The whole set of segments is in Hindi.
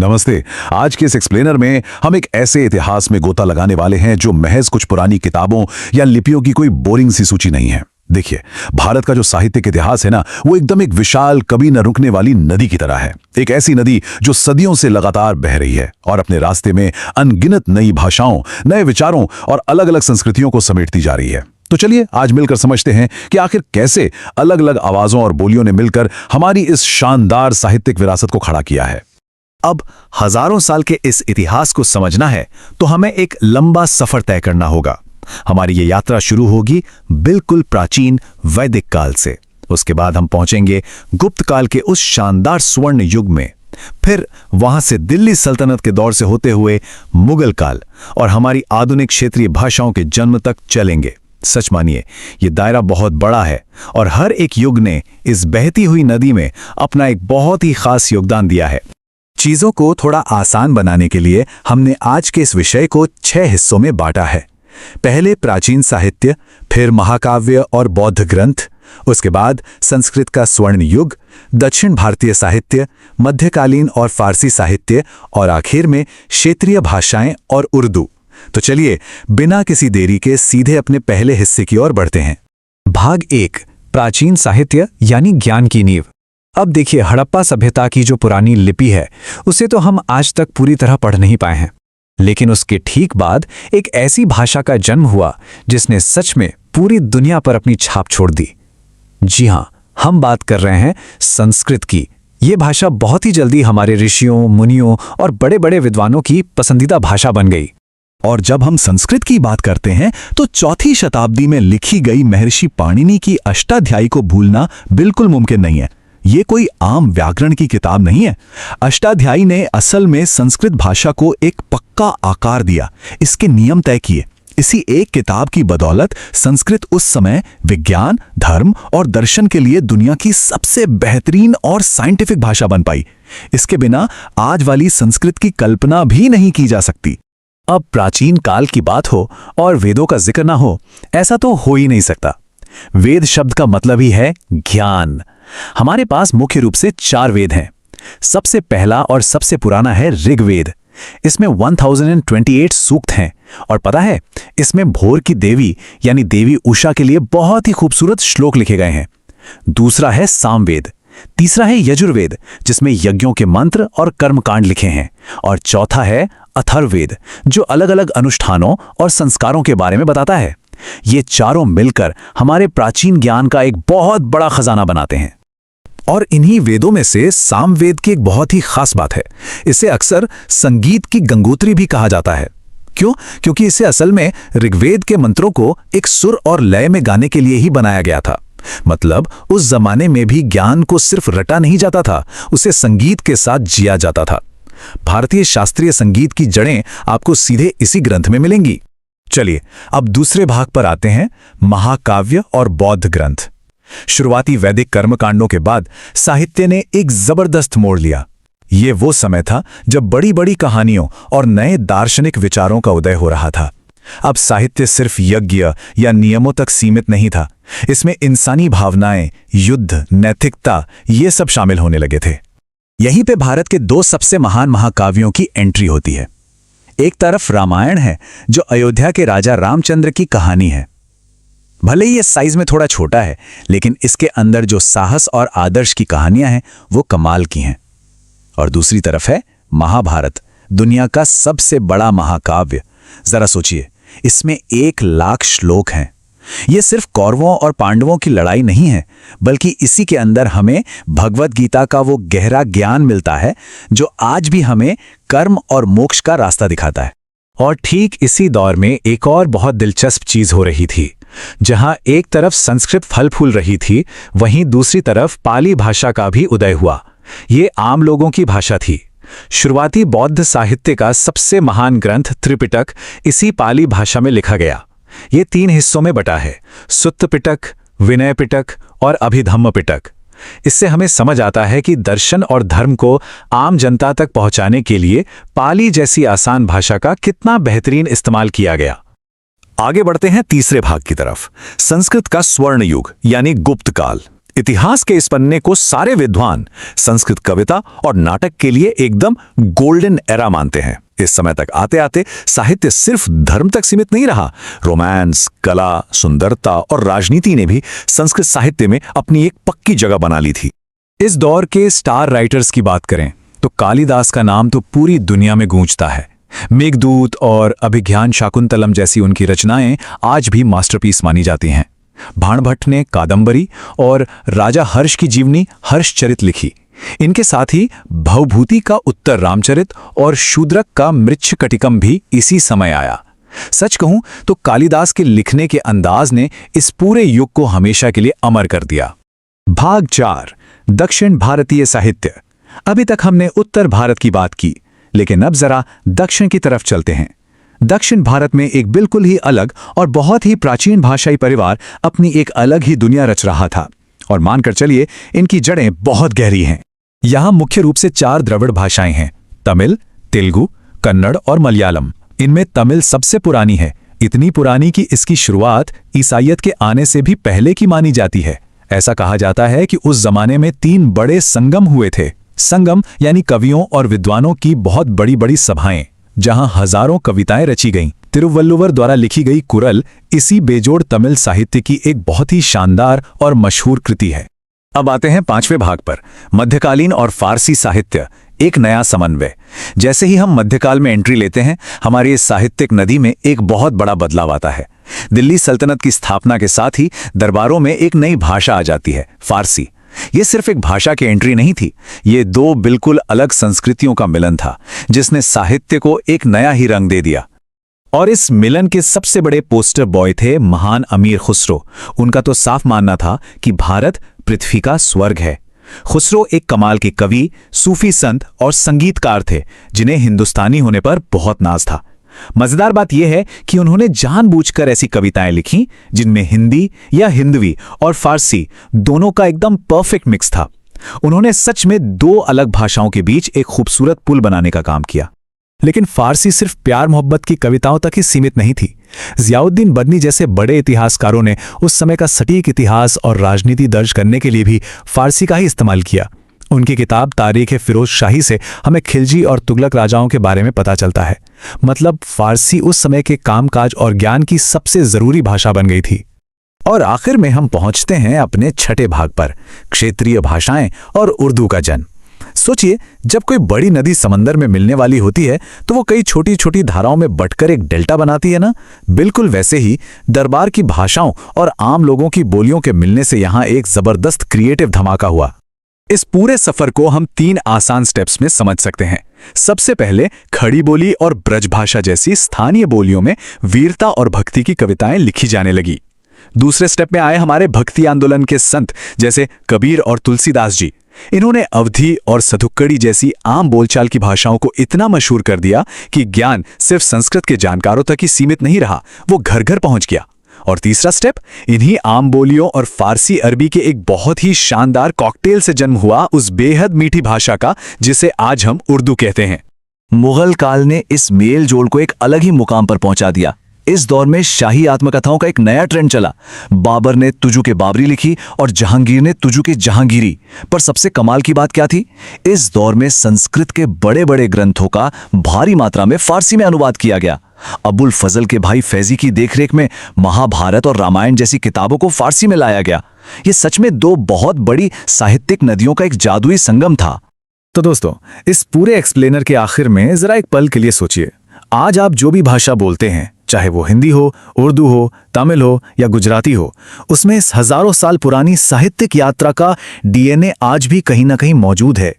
नमस्ते। आज के इस एक्सप्लेनर में हम एक ऐसे इतिहास में गोता लगाने वाले हैं जो महज कुछ पुरानी किताबों या लिपियों की कोई बोरिंग सी सूची नहीं है। देखिए, भारत का जो साहित्यिक इतिहास है ना, वो एकदम एक विशाल, कभी न रुकने वाली नदी की तरह है। एक ऐसी नदी जो सदियों से लगातार बह रही है और अपने रास्ते में अनगिनत नई भाषाओं, नए विचारों और अलग अलग संस्कृतियों को समेटती जा रही है। तो चलिए आज मिलकर समझते हैं कि आखिर कैसे अलग अलग आवाजों और बोलियों ने मिलकर हमारी इस शानदार साहित्यिक विरासत को खड़ा किया है। अब हजारों साल के इस इतिहास को समझना है तो हमें एक लंबा सफर तय करना होगा। हमारी ये यात्रा शुरू होगी बिल्कुल प्राचीन वैदिक काल से। उसके बाद हम पहुंचेंगे गुप्त काल के उस शानदार स्वर्ण युग में। फिर वहां से दिल्ली सल्तनत के दौर से होते हुए मुगल काल और हमारी आधुनिक क्षेत्रीय भाषाओं के जन्म तक चलेंगे। सच मानिए, ये दायरा बहुत बड़ा है और हर एक युग ने इस बहती हुई नदी में अपना एक बहुत ही खास योगदान दिया है। चीजों को थोड़ा आसान बनाने के लिए हमने आज के इस विषय को 6 हिस्सों में बांटा है। पहले प्राचीन साहित्य, फिर महाकाव्य और बौद्ध ग्रंथ, उसके बाद संस्कृत का स्वर्ण युग, दक्षिण भारतीय साहित्य, मध्यकालीन और फारसी साहित्य और आखिर में क्षेत्रीय भाषाएं और उर्दू। तो चलिए बिना किसी देरी के सीधे अपने पहले हिस्से की ओर बढ़ते हैं। भाग 1, प्राचीन साहित्य यानी ज्ञान की नींव। अब देखिए, हड़प्पा सभ्यता की जो पुरानी लिपि है उसे तो हम आज तक पूरी तरह पढ़ नहीं पाए हैं, लेकिन उसके ठीक बाद एक ऐसी भाषा का जन्म हुआ जिसने सच में पूरी दुनिया पर अपनी छाप छोड़ दी। जी हाँ, हम बात कर रहे हैं संस्कृत की। ये भाषा बहुत ही जल्दी हमारे ऋषियों, मुनियों और बड़े बड़े विद्वानों की पसंदीदा भाषा बन गई। और जब हम संस्कृत की बात करते हैं तो 4वीं शताब्दी में लिखी गई महर्षि पाणिनि की अष्टाध्यायी को भूलना बिल्कुल मुमकिन नहीं है। ये कोई आम व्याकरण की किताब नहीं है। अष्टाध्यायी ने असल में संस्कृत भाषा को एक पक्का आकार दिया, इसके नियम तय किए। इसी एक किताब की बदौलत संस्कृत उस समय विज्ञान, धर्म और दर्शन के लिए दुनिया की सबसे बेहतरीन और साइंटिफिक भाषा बन पाई। इसके बिना आज वाली संस्कृत की कल्पना भी नहीं की जा सकती। अब प्राचीन काल की बात हो और वेदों का जिक्र ना हो, ऐसा तो हो ही नहीं सकता। वेद शब्द का मतलब ही है ज्ञान। हमारे पास मुख्य रूप से 4 वेद हैं। सबसे पहला और सबसे पुराना है ऋग्वेद। इसमें 1028 सूक्त हैं और पता है, इसमें भोर की देवी यानी देवी उषा के लिए बहुत ही खूबसूरत श्लोक लिखे गए हैं। दूसरा है सामवेद। तीसरा है यजुर्वेद, जिसमें यज्ञों के मंत्र और कर्मकांड लिखे हैं। और चौथा है अथर्ववेद, जो अलग अलग अनुष्ठानों और संस्कारों के बारे में बताता है। ये चारों मिलकर हमारे प्राचीन ज्ञान का एक बहुत बड़ा खजाना बनाते हैं। और इन्हीं वेदों में से सामवेद की एक बहुत ही खास बात है। इसे अक्सर संगीत की गंगोत्री भी कहा जाता है। क्यों? क्योंकि इसे असल में ऋग्वेद के मंत्रों को एक सुर और लय में गाने के लिए ही बनाया गया था। मतलब उस जमाने में भी ज्ञान को सिर्फ रटा नहीं जाता था, उसे संगीत के साथ जिया जाता था। भारतीय शास्त्रीय संगीत की जड़ें आपको सीधे इसी ग्रंथ में मिलेंगी। चलिए अब दूसरे भाग पर आते हैं, महाकाव्य और बौद्ध ग्रंथ। शुरुआती वैदिक कर्मकांडों के बाद साहित्य ने एक जबरदस्त मोड़ लिया। ये वो समय था जब बड़ी बड़ी कहानियों और नए दार्शनिक विचारों का उदय हो रहा था। अब साहित्य सिर्फ यज्ञ या नियमों तक सीमित नहीं था। इसमें इंसानी भावनाएं, युद्ध, नैतिकता, ये सब शामिल होने लगे थे। यहीं पे भारत के 2 सबसे महान महाकाव्यों की एंट्री होती है। एक तरफ रामायण है, जो अयोध्या के राजा रामचंद्र की कहानी है। भले ही ये साइज में थोड़ा छोटा है, लेकिन इसके अंदर जो साहस और आदर्श की कहानियां हैं वो कमाल की हैं। और दूसरी तरफ है महाभारत, दुनिया का सबसे बड़ा महाकाव्य। जरा सोचिए, इसमें 1 लाख श्लोक हैं। ये सिर्फ कौरवों और पांडवों की लड़ाई नहीं है, बल्कि इसी के अंदर हमें भगवत गीता का वो गहरा ज्ञान मिलता है जो आज भी हमें कर्म और मोक्ष का रास्ता दिखाता है। और ठीक इसी दौर में एक और बहुत दिलचस्प चीज हो रही थी। जहां एक तरफ संस्कृत फल फूल रही थी, वहीं दूसरी तरफ पाली भाषा का भी उदय हुआ। ये आम लोगों की भाषा थी। शुरुआती बौद्ध साहित्य का सबसे महान ग्रंथ त्रिपिटक इसी पाली भाषा में लिखा गया। ये 3 हिस्सों में बटा है, सुत्त पिटक, विनय पिटक और अभिधम्म पिटक। इससे हमें समझ आता है कि दर्शन और धर्म को आम जनता तक पहुंचाने के लिए पाली जैसी आसान भाषा का कितना बेहतरीन इस्तेमाल किया गया। आगे बढ़ते हैं तीसरे भाग की तरफ, संस्कृत का स्वर्ण युग यानी गुप्त काल। इतिहास के इस पन्ने को सारे विद्वान संस्कृत कविता और नाटक के लिए एकदम गोल्डन एरा मानते हैं। इस समय तक आते आते साहित्य सिर्फ धर्म तक सीमित नहीं रहा। रोमांस, कला, सुंदरता और राजनीति ने भी संस्कृत साहित्य में अपनी एक पक्की जगह बना ली थी। इस दौर के स्टार राइटर्स की बात करें तो कालिदास का नाम तो पूरी दुनिया में गूंजता है। मेघदूत और अभिज्ञान शाकुंतलम जैसी उनकी रचनाएं आज भी मास्टरपीस मानी जाती हैं। भाणभट्ट ने कादंबरी और राजा हर्ष की जीवनी हर्षचरित लिखी। इनके साथ ही भवभूति का उत्तर रामचरित और शूद्रक का मृच्छकटिकम भी इसी समय आया। सच कहूं तो कालिदास के लिखने के अंदाज ने इस पूरे युग को हमेशा के लिए अमर कर दिया। भाग 4, दक्षिण भारतीय साहित्य। अभी तक हमने उत्तर भारत की बात की, लेकिन अब जरा दक्षिण की तरफ चलते हैं। दक्षिण भारत में एक बिल्कुल ही अलग और बहुत ही प्राचीन भाषाई परिवार अपनी एक अलग ही दुनिया रच रहा था, और मानकर चलिए इनकी जड़ें बहुत गहरी हैं। यहाँ मुख्य रूप से 4 द्रविड़ भाषाएं हैं: तमिल, तेलुगु, कन्नड़ और मलयालम। इनमें तमिल सबसे पुरानी है, इतनी पुरानी कि इसकी शुरुआत ईसाइयत के आने से भी पहले की मानी जाती है। ऐसा कहा जाता है कि उस जमाने में 3 बड़े संगम हुए थे। संगम यानी कवियों और विद्वानों की बहुत बड़ी बड़ी सभाएं, जहां हजारों कविताएं रची गईं। तिरुवल्लुवर द्वारा लिखी गई कुरल इसी बेजोड़ तमिल साहित्य की एक बहुत ही शानदार और मशहूर कृति है। अब आते हैं 5वें भाग पर, मध्यकालीन और फारसी साहित्य, एक नया समन्वय। जैसे ही हम मध्यकाल में एंट्री लेते हैं, हमारी इस साहित्यिक नदी में एक बहुत बड़ा बदलाव आता है। दिल्ली सल्तनत की स्थापना के साथ ही दरबारों में एक नई भाषा आ जाती है, फारसी। ये सिर्फ एक भाषा की एंट्री नहीं थी, ये 2 बिल्कुल अलग संस्कृतियों का मिलन था, जिसने साहित्य को एक नया ही रंग दे दिया। और इस मिलन के सबसे बड़े पोस्टर बॉय थे महान अमीर खुसरो। उनका तो साफ मानना था कि भारत पृथ्वी का स्वर्ग है। खुसरो एक कमाल के कवि, सूफी संत और संगीतकार थे, जिन्हें हिंदुस्तानी होने पर बहुत नाज था। मजेदार बात यह है कि उन्होंने जानबूझकर ऐसी कविताएं लिखी जिनमें हिंदी या हिंदवी और फारसी दोनों का एकदम परफेक्ट मिक्स था। उन्होंने सच में 2 अलग भाषाओं के बीच एक खूबसूरत पुल बनाने का काम किया। लेकिन फारसी सिर्फ प्यार मोहब्बत की कविताओं तक ही सीमित नहीं थी। ज़ियाउद्दीन बदनी जैसे बड़े इतिहासकारों ने उस समय का सटीक इतिहास और राजनीति दर्ज करने के लिए भी फारसी का ही इस्तेमाल किया। उनकी किताब तारीख़ फिरोज शाही से हमें खिलजी और तुगलक राजाओं के बारे में पता चलता है। मतलब फारसी उस समय के कामकाज और ज्ञान की सबसे ज़रूरी भाषा बन गई थी। और आखिर में हम पहुंचते हैं अपने 6ठे भाग पर, क्षेत्रीय भाषाएं और उर्दू का जन्म। सोचिए, जब कोई बड़ी नदी समंदर में मिलने वाली होती है तो वो कई छोटी छोटी धाराओं में बंटकर एक डेल्टा बनाती है ना। बिल्कुल वैसे ही दरबार की भाषाओं और आम लोगों की बोलियों के मिलने से यहाँ एक जबरदस्त क्रिएटिव धमाका हुआ। इस पूरे सफर को हम 3 आसान स्टेप्स में समझ सकते हैं। सबसे पहले खड़ी बोली और ब्रजभाषा जैसी स्थानीय बोलियों में वीरता और भक्ति की कविताएं लिखी जाने लगी। दूसरे स्टेप में आए हमारे भक्ति आंदोलन के संत जैसे कबीर और तुलसीदास जी। इन्होंने अवधी और सधुक्कड़ी जैसी आम बोलचाल की भाषाओं को इतना मशहूर कर दिया कि ज्ञान सिर्फ संस्कृत के जानकारों तक ही सीमित नहीं रहा, वो घर घर पहुंच गया। और तीसरा स्टेप, इन्हीं आम बोलियों और फारसी अरबी के एक बहुत ही शानदार कॉकटेल से जन्म हुआ उस बेहद मीठी भाषा का, जिसे आज हम उर्दू कहते हैं। मुगल काल ने इस मेल जोल को एक अलग ही मुकाम पर पहुंचा दिया। इस दौर में शाही आत्मकथाओं का एक नया ट्रेंड चला। बाबर ने तुजू के बाबरी लिखी और जहांगीर ने तुजू के जहांगीरी। पर सबसे कमाल की बात क्या थी? इस दौर में संस्कृत के बड़े बड़े ग्रंथों का भारी मात्रा में फारसी में अनुवाद किया गया। अबुल फजल के भाई फैजी की देखरेख में महाभारत और रामायण जैसी किताबों को फारसी में लाया गया। ये सच में 2 बहुत बड़ी साहित्यिक नदियों का एक जादुई संगम था। तो दोस्तों, इस पूरे एक्सप्लेनर के आखिर में जरा एक पल के लिए सोचिए। आज आप जो भी भाषा बोलते हैं, चाहे वो हिंदी हो, उर्दू हो, तमिल हो या गुजराती हो, उसमें इस हजारों साल पुरानी साहित्यिक यात्रा का डीएनए आज भी कहीं ना कहीं मौजूद है।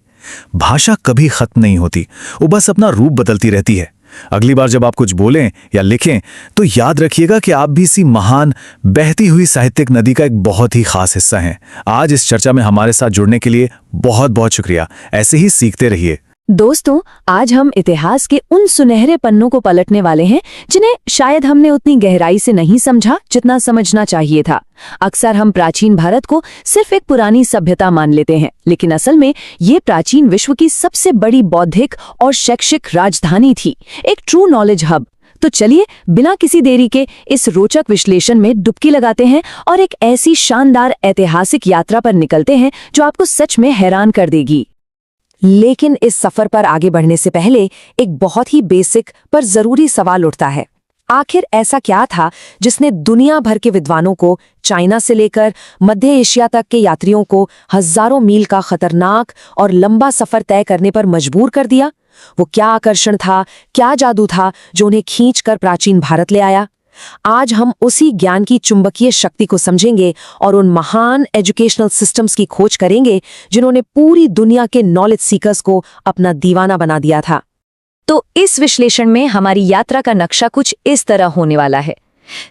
भाषा कभी खत्म नहीं होती, वो बस अपना रूप बदलती रहती है। अगली बार जब आप कुछ बोलें या लिखें तो याद रखिएगा कि आप भी इसी महान बहती हुई साहित्यिक नदी का एक बहुत ही खास हिस्सा हैं। आज इस चर्चा में हमारे साथ जुड़ने के लिए बहुत बहुत शुक्रिया। ऐसे ही सीखते रहिए। दोस्तों, आज हम इतिहास के उन सुनहरे पन्नों को पलटने वाले हैं जिन्हें शायद हमने उतनी गहराई से नहीं समझा जितना समझना चाहिए था। अक्सर हम प्राचीन भारत को सिर्फ एक पुरानी सभ्यता मान लेते हैं, लेकिन असल में ये प्राचीन विश्व की सबसे बड़ी बौद्धिक और शैक्षिक राजधानी थी, एक ट्रू नॉलेज हब। तो चलिए बिना किसी देरी के इस रोचक विश्लेषण में डुबकी लगाते हैं और एक ऐसी शानदार ऐतिहासिक यात्रा पर निकलते हैं जो आपको सच में हैरान कर देगी। लेकिन इस सफर पर आगे बढ़ने से पहले एक बहुत ही बेसिक पर जरूरी सवाल उठता है। आखिर ऐसा क्या था जिसने दुनिया भर के विद्वानों को, चाइना से लेकर मध्य एशिया तक के यात्रियों को हजारों मील का खतरनाक और लंबा सफर तय करने पर मजबूर कर दिया? वो क्या आकर्षण था, क्या जादू था जो उन्हें खींचकर प्राचीन भारत ले आया? आज हम उसी ज्ञान की चुंबकीय शक्ति को समझेंगे और उन महान एजुकेशनल सिस्टम्स की खोज करेंगे जिन्होंने पूरी दुनिया के नॉलेज सीकर्स को अपना दीवाना बना दिया था। तो इस विश्लेषण में हमारी यात्रा का नक्शा कुछ इस तरह होने वाला है।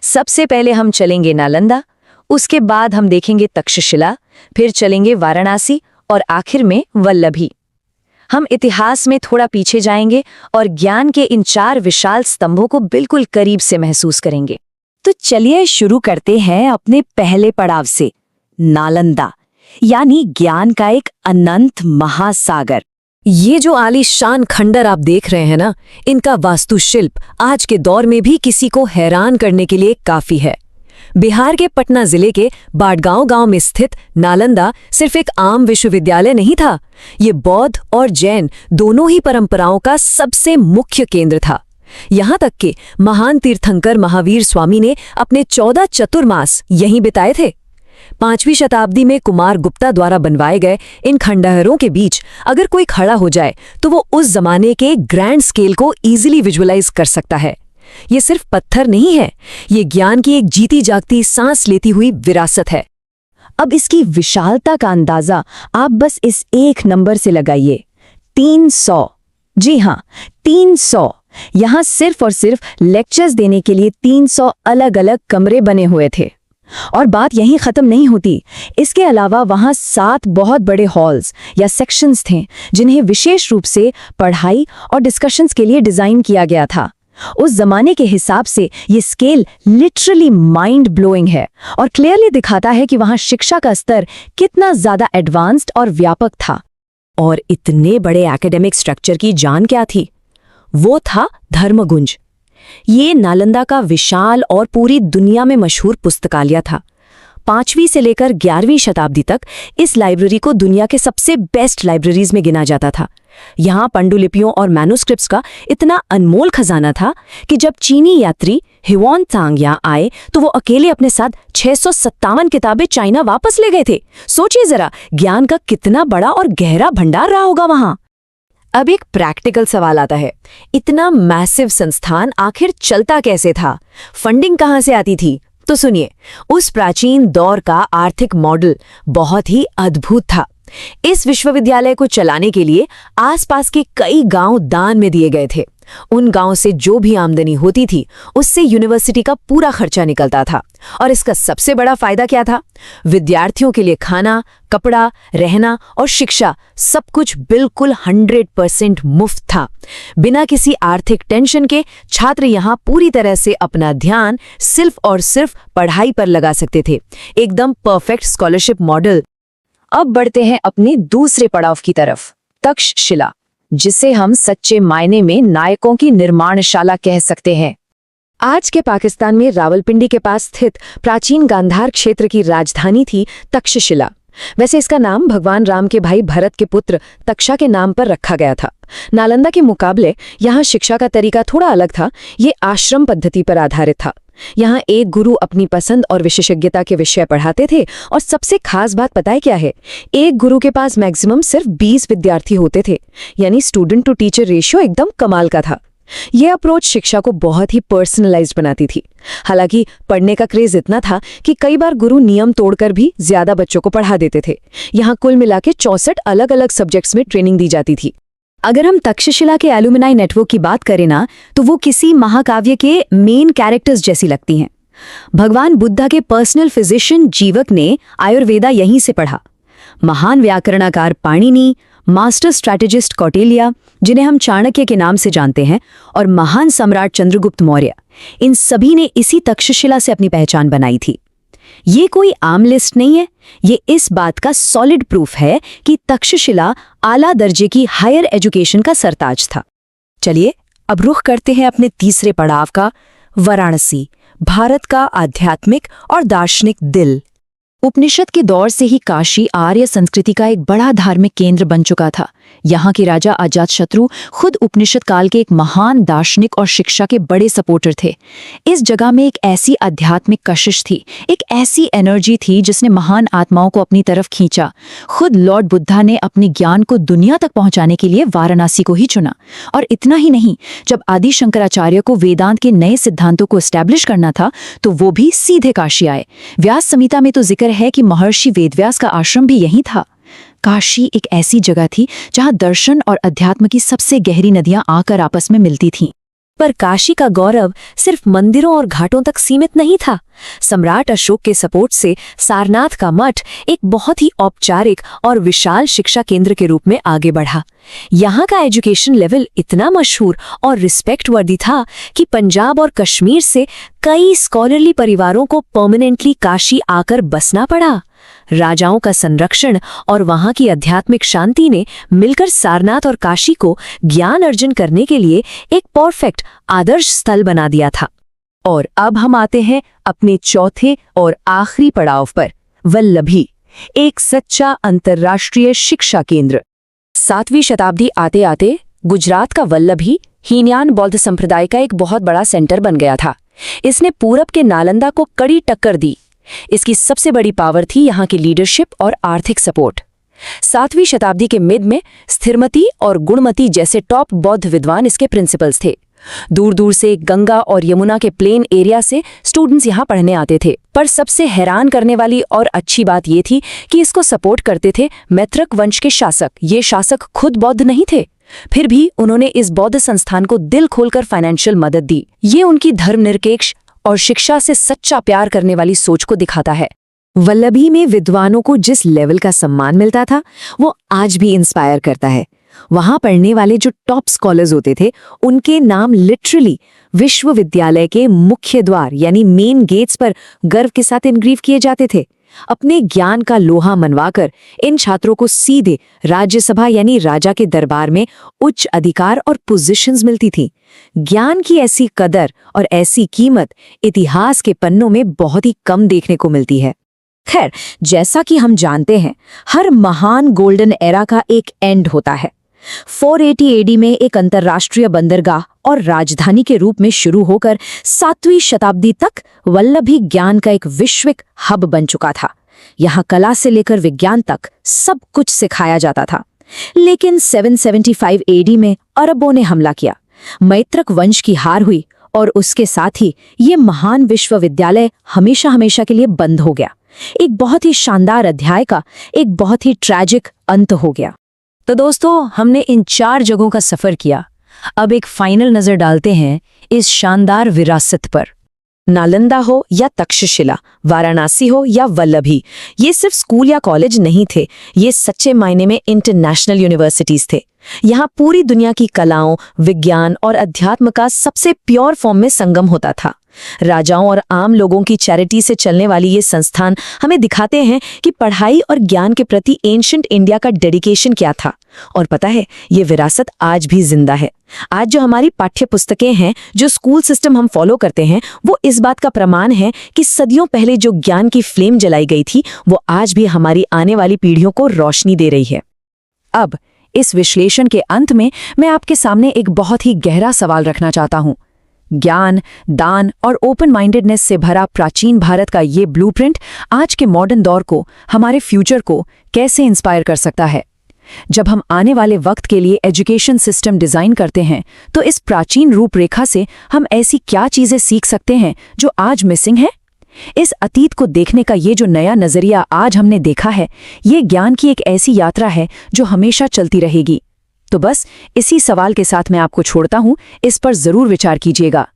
सबसे पहले हम चलेंगे नालंदा, उसके बाद हम देखेंगे तक्षशिला, फिर चलेंगे वाराणसी और आखिर में वल्लभी। हम इतिहास में थोड़ा पीछे जाएंगे और ज्ञान के इन 4 विशाल स्तंभों को बिल्कुल करीब से महसूस करेंगे। तो चलिए शुरू करते हैं अपने पहले पड़ाव से, नालंदा, यानी ज्ञान का एक अनंत महासागर। ये जो आलीशान खंडर आप देख रहे हैं ना, इनका वास्तुशिल्प आज के दौर में भी किसी को हैरान करने के लिए काफी है। बिहार के पटना जिले के बाड़गांव गांव में स्थित नालंदा सिर्फ एक आम विश्वविद्यालय नहीं था, ये बौद्ध और जैन दोनों ही परंपराओं का सबसे मुख्य केंद्र था। यहाँ तक कि महान तीर्थंकर महावीर स्वामी ने अपने 14 चतुर्मास यहीं बिताए थे। 5वीं शताब्दी में कुमार गुप्ता द्वारा बनवाए गए इन खंडहरों के बीच अगर कोई खड़ा हो जाए तो वो उस जमाने के ग्रैंड स्केल को इजीली विजुअलाइज कर सकता है। ये सिर्फ पत्थर नहीं है, ये ज्ञान की एक जीती जागती सांस लेती हुई विरासत है। अब इसकी विशालता का अंदाजा आप बस इस एक नंबर से लगाइए, 300। जी हाँ, 300। यहाँ सिर्फ और सिर्फ लेक्चर्स देने के लिए 300 अलग अलग कमरे बने हुए थे। और बात यहीं खत्म नहीं होती, इसके अलावा वहाँ 7 बहुत बड़े हॉल्स या सेक्शंस थे जिन्हें विशेष रूप से पढ़ाई और डिस्कशंस के लिए डिजाइन किया गया था। उस जमाने के हिसाब से ये स्केल लिटरली माइंड ब्लोइंग है और क्लियरली दिखाता है कि वहाँ शिक्षा का स्तर कितना ज्यादा एडवांस्ड और व्यापक था। और इतने बड़े एकेडमिक स्ट्रक्चर की जान क्या थी? वो था धर्मगुंज। ये नालंदा का विशाल और पूरी दुनिया में मशहूर पुस्तकालय था। 5वीं से लेकर 11वीं शताब्दी तक इस लाइब्रेरी को दुनिया के सबसे बेस्ट लाइब्रेरीज में गिना जाता था। यहाँ पांडुलिपियों और मैन्युस्क्रिप्ट्स का इतना अनमोल खजाना था कि जब चीनी यात्री ह्यूआनत्सांग यहाँ आए तो वो अकेले अपने साथ 657 किताबें चाइना वापस ले गए थे। सोचिए जरा, ज्ञान का कितना बड़ा और गहरा भंडार रहा होगा वहाँ। अब एक प्रैक्टिकल सवाल आता है, इतना मैसिव संस्थान आखिर चलता कैसे था? फंडिंग कहाँ से आती थी? तो सुनिए, उस प्राचीन दौर का आर्थिक मॉडल बहुत ही अद्भुत था। इस विश्वविद्यालय को चलाने के लिए आसपास के कई गांव दान में दिए गए थे। उन गांव से जो भी आमदनी होती थी उससे यूनिवर्सिटी का पूरा खर्चा निकलता था। और इसका सबसे बड़ा फायदा क्या था? विद्यार्थियों के लिए खाना, कपड़ा, रहना और शिक्षा सब कुछ बिल्कुल 100% मुफ्त था। बिना किसी आर्थिक टेंशन के छात्र यहाँ पूरी तरह से अपना ध्यान सिर्फ और सिर्फ पढ़ाई पर लगा सकते थे। एकदम परफेक्ट स्कॉलरशिप मॉडल। अब बढ़ते हैं अपने दूसरे पड़ाव की तरफ, तक्षशिला, जिसे हम सच्चे मायने में नायकों की निर्माणशाला कह सकते हैं। आज के पाकिस्तान में रावलपिंडी के पास स्थित प्राचीन गांधार क्षेत्र की राजधानी थी तक्षशिला। वैसे इसका नाम भगवान राम के भाई भरत के पुत्र तक्षा के नाम पर रखा गया था। नालंदा के मुकाबले यहाँ शिक्षा का तरीका थोड़ा अलग था। ये आश्रम पद्धति पर आधारित था। यहाँ एक गुरु अपनी पसंद और विशेषज्ञता के विषय पढ़ाते थे और सबसे खास बात पता है क्या है? एक गुरु के पास मैक्सिमम सिर्फ 20 विद्यार्थी होते थे, यानी स्टूडेंट टू टीचर रेशियो एकदम कमाल का था। यह अप्रोच शिक्षा को बहुत ही पर्सनलाइज्ड बनाती थी। हालांकि पढ़ने का क्रेज इतना था कि कई बार गुरु नियम तोड़कर भी ज्यादा बच्चों को पढ़ा देते थे। यहाँ कुल मिला के 64 अलग अलग सब्जेक्ट्स में ट्रेनिंग दी जाती थी। अगर हम तक्षशिला के एलुमनाई नेटवर्क की बात करें ना, तो वो किसी महाकाव्य के मेन कैरेक्टर्स जैसी लगती हैं। भगवान बुद्धा के पर्सनल फिजिशियन जीवक ने आयुर्वेदा यहीं से पढ़ा। महान व्याकरणाकार पाणिनि, मास्टर स्ट्रैटेजिस्ट कौटिल्य, जिन्हें हम चाणक्य के नाम से जानते हैं, और महान सम्राट चंद्रगुप्त मौर्य, इन सभी ने इसी तक्षशिला से अपनी पहचान बनाई थी। ये कोई आम लिस्ट नहीं है, ये इस बात का सॉलिड प्रूफ है कि तक्षशिला आला दर्जे की हायर एजुकेशन का सरताज था। चलिए अब रुख करते हैं अपने तीसरे पड़ाव का, वाराणसी, भारत का आध्यात्मिक और दार्शनिक दिल। उपनिषद के दौर से ही काशी आर्य संस्कृति का एक बड़ा धार्मिक केंद्र बन चुका था। यहाँ के राजा अजातशत्रु खुद उपनिषद काल के एक महान दार्शनिक और शिक्षा के बड़े सपोर्टर थे। इस जगह में एक ऐसी आध्यात्मिक कशिश थी, एक ऐसी एनर्जी थी जिसने महान आत्माओं को अपनी तरफ खींचा। खुद लॉर्ड बुद्धा ने अपने ज्ञान को दुनिया तक पहुंचाने के लिए वाराणसी को ही चुना। और इतना ही नहीं, जब आदि शंकराचार्य को वेदांत के नए सिद्धांतों को एस्टैब्लिश करना था तो वो भी सीधे काशी आए। व्यास संहिता में तो जिक्र है कि महर्षि वेदव्यास का आश्रम भी यहीं था। काशी एक ऐसी जगह थी जहां दर्शन और अध्यात्म की सबसे गहरी नदियां आकर आपस में मिलती थीं। पर काशी का गौरव सिर्फ मंदिरों और घाटों तक सीमित नहीं था। सम्राट अशोक के सपोर्ट से सारनाथ का मठ एक बहुत ही औपचारिक और विशाल शिक्षा केंद्र के रूप में आगे बढ़ा। यहाँ का एजुकेशन लेवल इतना मशहूर और रिस्पेक्ट वर्दी था कि पंजाब और कश्मीर से कई स्कॉलरली परिवारों को परमानेंटली काशी आकर बसना पड़ा। राजाओं का संरक्षण और वहां की आध्यात्मिक शांति ने मिलकर सारनाथ और काशी को ज्ञान अर्जन करने के लिए एक परफेक्ट आदर्श स्थल बना दिया था। और अब हम आते हैं अपने चौथे और आखिरी पड़ाव पर, वल्लभी, एक सच्चा अंतर्राष्ट्रीय शिक्षा केंद्र। 7वीं शताब्दी आते आते गुजरात का वल्लभी हीनयान बौद्ध संप्रदाय का एक बहुत बड़ा सेंटर बन गया था। इसने पूरब के नालंदा को कड़ी टक्कर दी। इसकी सबसे बड़ी पावर थी यहाँ की लीडरशिप और आर्थिक सपोर्ट। 7वीं शताब्दी के मिड में स्थिरमती और गुणमती जैसे टॉप बौद्ध विद्वान इसके प्रिंसिपल्स थे। दूर दूर से गंगा और यमुना के प्लेन एरिया से स्टूडेंट्स यहाँ पढ़ने आते थे। पर सबसे हैरान करने वाली और अच्छी बात ये थी कि इसको सपोर्ट करते थे मैत्रक वंश के शासक। ये शासक खुद बौद्ध नहीं थे, फिर भी उन्होंने इस बौद्ध संस्थान को दिल खोलकर फाइनेंशियल मदद दी। ये उनकी धर्मनिरपेक्ष और शिक्षा से सच्चा प्यार करने वाली सोच को दिखाता है। वल्लभी में विद्वानों को जिस लेवल का सम्मान मिलता था वो आज भी इंस्पायर करता है। वहां पढ़ने वाले जो टॉप स्कॉलर्स होते थे उनके नाम लिटरली विश्वविद्यालय के मुख्य द्वार यानी मेन गेट्स पर गर्व के साथ इनग्रेव किए जाते थे। अपने ज्ञान का लोहा मनवाकर इन छात्रों को सीधे राज्यसभा यानी राजा के दरबार में उच्च अधिकार और पोजीशंस मिलती थी। ज्ञान की ऐसी कदर और ऐसी कीमत इतिहास के पन्नों में बहुत ही कम देखने को मिलती है। खैर, जैसा कि हम जानते हैं, हर महान गोल्डन एरा का एक एंड होता है। 480 एडी में एक अंतर्राष्ट्रीय बंदरगाह और राजधानी के रूप में शुरू होकर 7वीं शताब्दी तक वल्लभी ज्ञान का एक वैश्विक हब बन चुका था। यहाँ कला से लेकर विज्ञान तक सब कुछ सिखाया जाता था। लेकिन 775 एडी में अरबों ने हमला किया, मैत्रक वंश की हार हुई और उसके साथ ही ये महान विश्वविद्यालय हमेशा हमेशा के लिए बंद हो गया। एक बहुत ही शानदार अध्याय का एक बहुत ही ट्रैजिक अंत हो गया। तो दोस्तों, हमने इन 4 जगहों का सफर किया। अब एक फाइनल नजर डालते हैं इस शानदार विरासत पर। नालंदा हो या तक्षशिला, वाराणसी हो या वल्लभी, ये सिर्फ स्कूल या कॉलेज नहीं थे, ये सच्चे मायने में इंटरनेशनल यूनिवर्सिटीज थे। यहाँ पूरी दुनिया की कलाओं, विज्ञान और अध्यात्म का सबसे प्योर फॉर्म में संगम होता था। राजाओं और आम लोगों की चैरिटी से चलने वाली ये संस्थान हमें दिखाते हैं कि पढ़ाई और ज्ञान के प्रति एंशिएंट इंडिया का डेडिकेशन क्या था। और पता है, ये विरासत आज भी जिंदा है। आज जो हमारी पाठ्य पुस्तकें हैं, जो स्कूल सिस्टम हम फॉलो करते हैं, वो इस बात का प्रमाण है कि सदियों पहले जो ज्ञान की फ्लेम जलाई गई थी वो आज भी हमारी आने वाली पीढ़ियों को रोशनी दे रही है। अब इस विश्लेषण के अंत में मैं आपके सामने एक बहुत ही गहरा सवाल रखना चाहता हूं। ज्ञान, दान और ओपन माइंडेडनेस से भरा प्राचीन भारत का ये ब्लूप्रिंट आज के मॉडर्न दौर को, हमारे फ्यूचर को कैसे इंस्पायर कर सकता है? जब हम आने वाले वक्त के लिए एजुकेशन सिस्टम डिजाइन करते हैं तो इस प्राचीन रूपरेखा से हम ऐसी क्या चीजें सीख सकते हैं जो आज मिसिंग है? इस अतीत को देखने का ये जो नया नजरिया आज हमने देखा है, ये ज्ञान की एक ऐसी यात्रा है जो हमेशा चलती रहेगी। तो बस इसी सवाल के साथ मैं आपको छोड़ता हूं, इस पर जरूर विचार कीजिएगा।